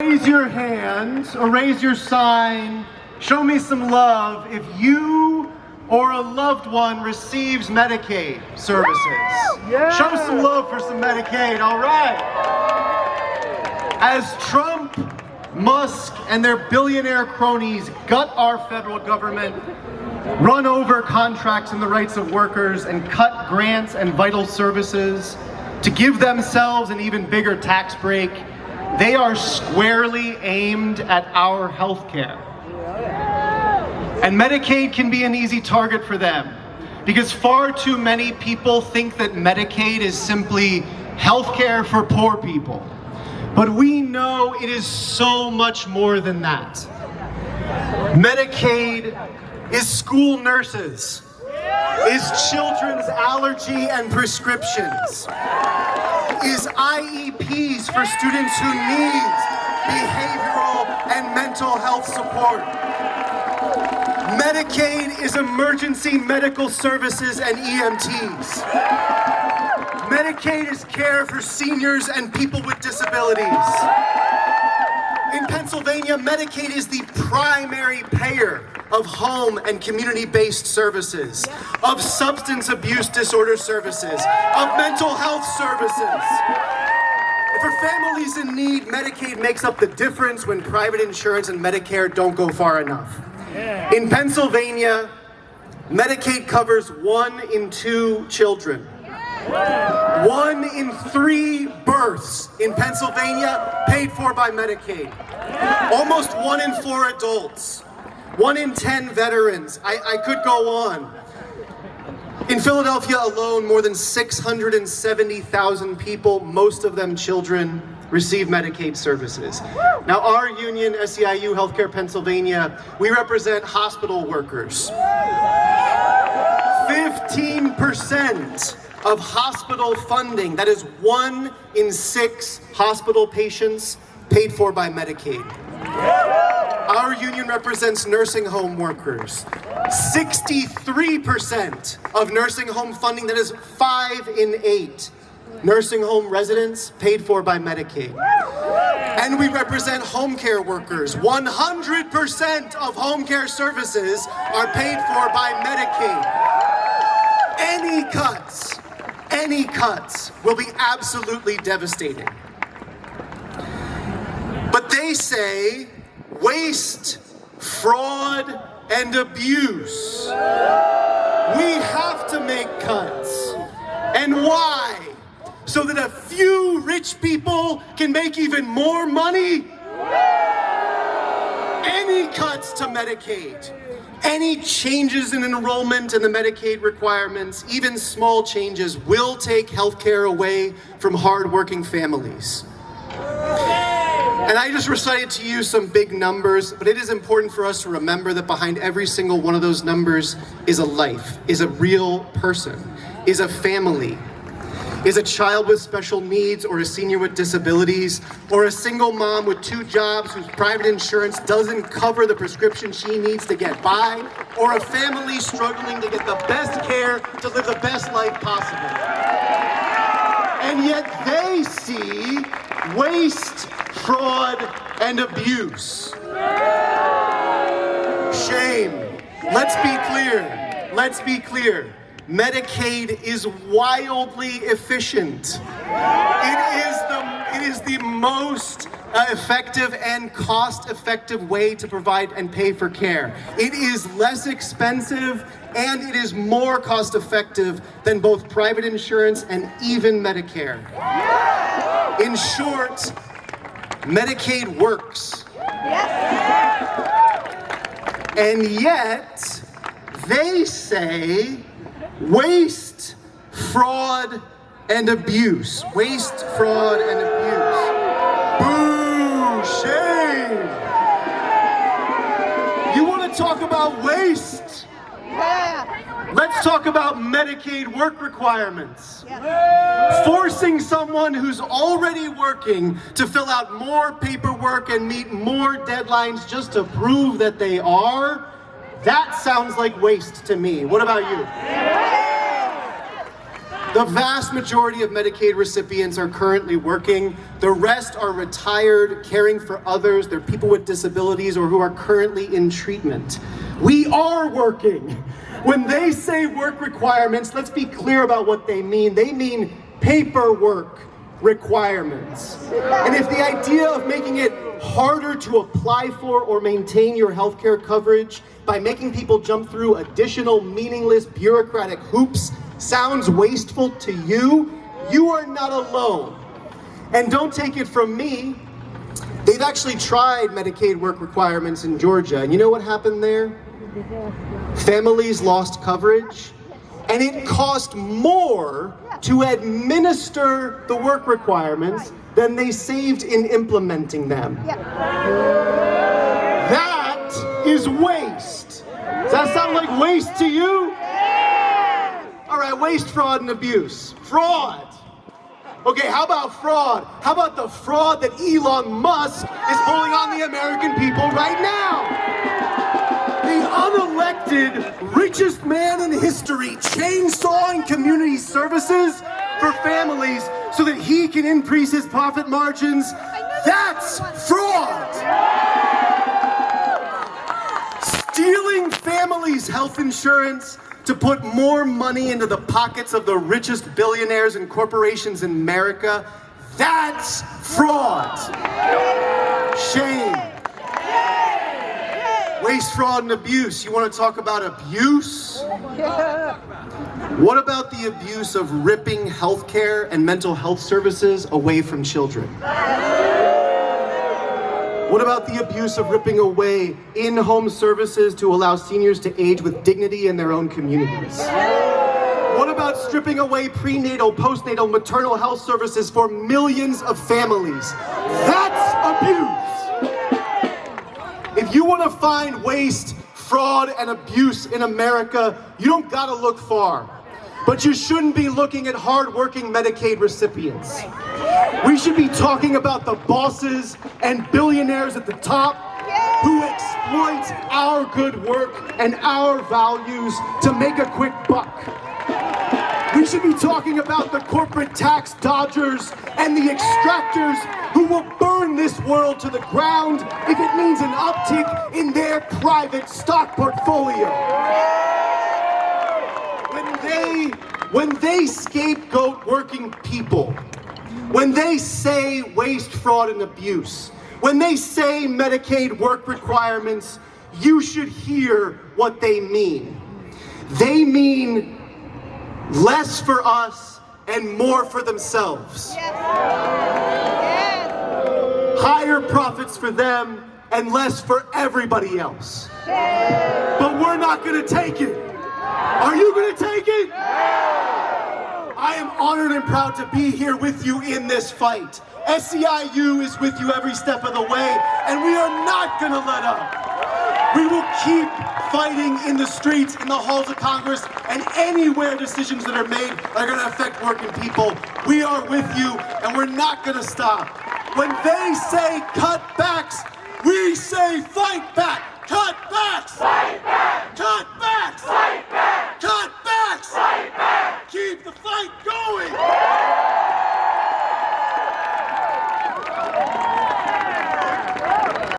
Raise your hand or raise your sign. Show me some love if you or a loved one receives Medicaid services. Yeah. Show some love for some Medicaid, all right. As Trump, Musk, and their billionaire cronies gut our federal government, run over contracts and the rights of workers, and cut grants and vital services to give themselves an even bigger tax break, they are squarely aimed at our health care. And Medicaid can be an easy target for them because far too many people think that Medicaid is simply health care for poor people. But we know it is so much more than that. Medicaid is school nurses, is children's allergy and prescriptions, is IEPs for students who need behavioral and mental health support. Medicaid is emergency medical services and EMTs. Medicaid is care for seniors and people with disabilities. In Pennsylvania, Medicaid is the primary payer of home and community-based services, of substance abuse disorder services, of mental health services. For families in need, Medicaid makes up the difference when private insurance and Medicare don't go far enough. In Pennsylvania, Medicaid covers 1 in 2 children. 1 in 3 births in Pennsylvania paid for by Medicaid. Almost 1 in 4 adults. 1 in 10 veterans. I could go on. In Philadelphia alone, more than 670,000 people, most of them children, receive Medicaid services. Now, our union, SEIU Healthcare Pennsylvania, we represent hospital workers. 15% of hospital funding, that is 1 in 6 hospital patients, paid for by Medicaid. Our union represents nursing home workers. 63% of nursing home funding, that is 5 in 8 nursing home residents, paid for by Medicaid. And we represent home care workers. 100% of home care services are paid for by Medicaid. Any cuts will be absolutely devastating. But they say waste, fraud, and abuse. We have to make cuts. And why? So that a few rich people can make even more money? Any cuts to Medicaid, any changes in enrollment and the Medicaid requirements, even small changes, will take health care away from hardworking families. And I just recited to you some big numbers, but it is important for us to remember that behind every single one of those numbers is a life, is a real person, is a family, is a child with special needs, or a senior with disabilities, or a single mom with 2 jobs whose private insurance doesn't cover the prescription she needs to get by, or a family struggling to get the best care to live the best life possible. And yet they see waste, fraud, and abuse. Shame. Let's be clear. Medicaid is wildly efficient. It is the most effective and cost-effective way to provide and pay for care. It is less expensive and it is more cost-effective than both private insurance and even Medicare. In short, Medicaid works. And yet, they say waste, fraud, and abuse. Waste, fraud, and abuse. Boo! Shame! You want to talk about waste? Let's talk about Medicaid work requirements. Forcing someone who's already working to fill out more paperwork and meet more deadlines just to prove that they are, that sounds like waste to me. What about you? The vast majority of Medicaid recipients are currently working. The rest are retired, caring for others. They're people with disabilities or who are currently in treatment. We are working. When they say work requirements, let's be clear about what they mean. They mean paperwork requirements. And if the idea of making it harder to apply for or maintain your healthcare coverage by making people jump through additional meaningless bureaucratic hoops sounds wasteful to you, you are not alone. And don't take it from me, they've actually tried Medicaid work requirements in Georgia, and you know what happened there? Families lost coverage, and it cost more to administer the work requirements than they saved in implementing them. That is waste. Does that sound like waste to you? All right, waste, fraud, and abuse. Fraud. Okay, how about fraud? How about the fraud that Elon Musk is pulling on the American people right now? The unelected richest man in history chainsawing community services for families so that he can increase his profit margins. That's fraud. Stealing families' health insurance to put more money into the pockets of the richest billionaires and corporations in America, that's fraud. Shame. Waste, fraud, and abuse. You want to talk about abuse? What about the abuse of ripping healthcare and mental health services away from children? What about the abuse of ripping away in-home services to allow seniors to age with dignity in their own communities? What about stripping away prenatal, postnatal, maternal health services for millions of families? That's abuse. If you want to find waste, fraud, and abuse in America, you don't gotta look far. But you shouldn't be looking at hard-working Medicaid recipients. We should be talking about the bosses and billionaires at the top who exploit our good work and our values to make a quick buck. We should be talking about the corporate tax dodgers and the extractors who will burn this world to the ground if it means an uptick in their private stock portfolio. When they scapegoat working people, when they say waste, fraud, and abuse, when they say Medicaid work requirements, you should hear what they mean. They mean less for us and more for themselves. Yes. Yes. Higher profits for them and less for everybody else. Yes. But we're not gonna take it. Are you gonna take it? I am honored and proud to be here with you in this fight. SEIU is with you every step of the way, and we are not gonna let up. We will keep fighting in the streets, in the halls of Congress, and anywhere decisions that are made are gonna affect working people. We are with you, and we're not gonna stop. When they say cutbacks, we say fight back. Cutbacks! Fight back!